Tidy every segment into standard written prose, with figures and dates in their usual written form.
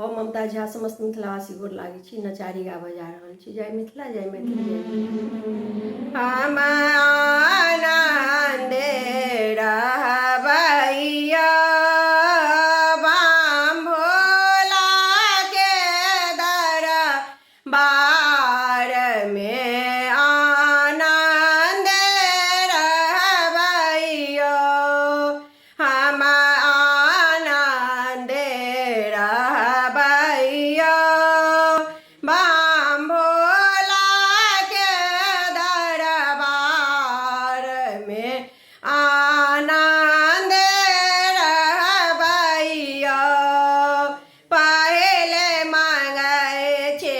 हम ममता झा समस्त मिथिलावासी गोर लागै छी, नचारी गाबऽ जा रहल छी। जय मिथिला, जय मैथिली, जय हम आनंद रहबैया बाम भोला के दरबार में, आनंद रहबैया हम आनंद रहबैया बाम भोला के दरबार में, आनंद रहबैया। पहले मांगै छे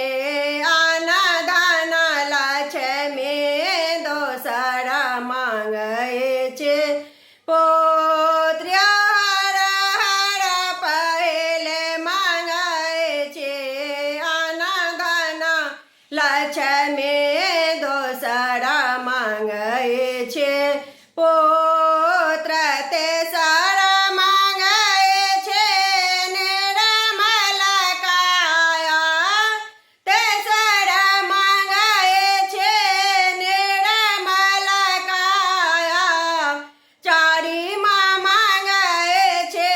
अन्न धन लक्ष्मी, दोसर मांगै छे पुत्र हर हर। पहले मांगै छे अन्न धन लक्ष्मी, दोसर मांगै छे पुत्र, तेसर मांगै छे निर्मल काया, तेसर मांगै छे निर्मल काया, चारिमा मांगै छे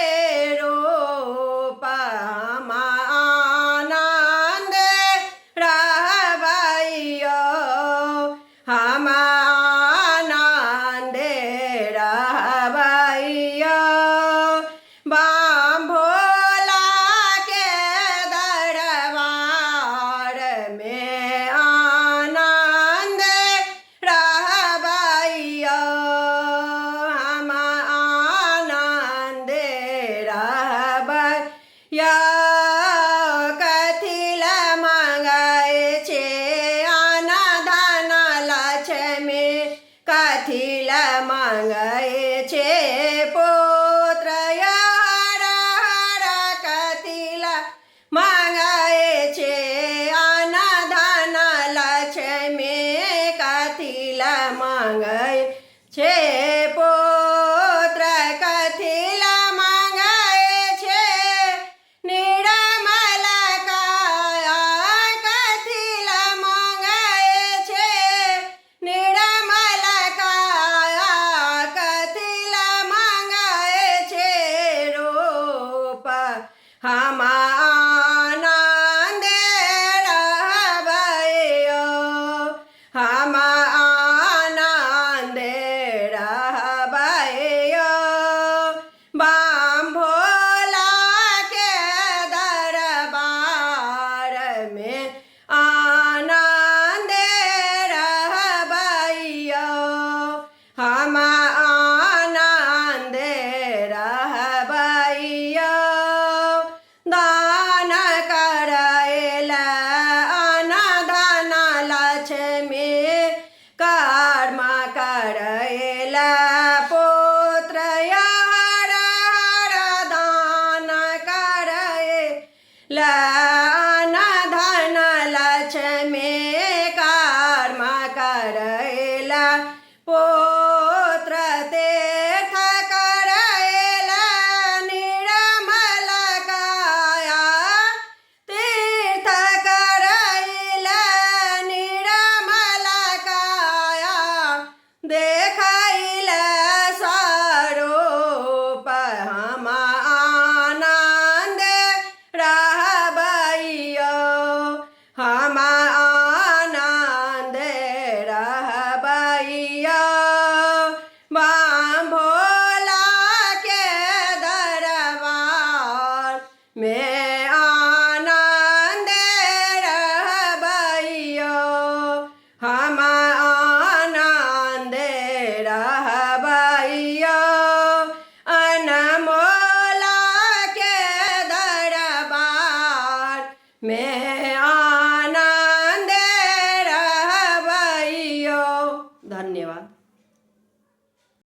रूप। हम आनंद रहबैया हम आनंद रहबैया बाम भोला के दरबार में, आनंद रहबैया हम आनंद रहबैया। कथी ला मांगै छे अन्न धन लक्ष्मी, कथी ला मांगै छे पुत्र हर हर। कथी ला मांगै छे अन्न धन लक्ष्मी, कथी ला मांगै छे पुत्र, कथी ला मांगै छे निर्मल काया, कथी ला मांगै छे निर्मल काया, कथी ला मांगै छे रूप। हम आनंद रहबैया हम आनंद रहबैया बाम भोला के दरबार में, आनंद रहबैया हम आनंद रहबैया। दान करैला अन्न धन लक्ष्मी, कर्म करैला पुत्र हर हर। दान करैला अन्न धन लक्ष्मी, कर्म करैला पुत्र, तीर्थ करैला निर्मल काया, तीर्थ करैला निर्मल काया, देखैला स्वरूप। हम आनंद रहबैया हम आनंद रहबैया बाम भोला के दरबार में, आनंद रहबैया हम आनंद रहबैया अनमोला के दरबार में।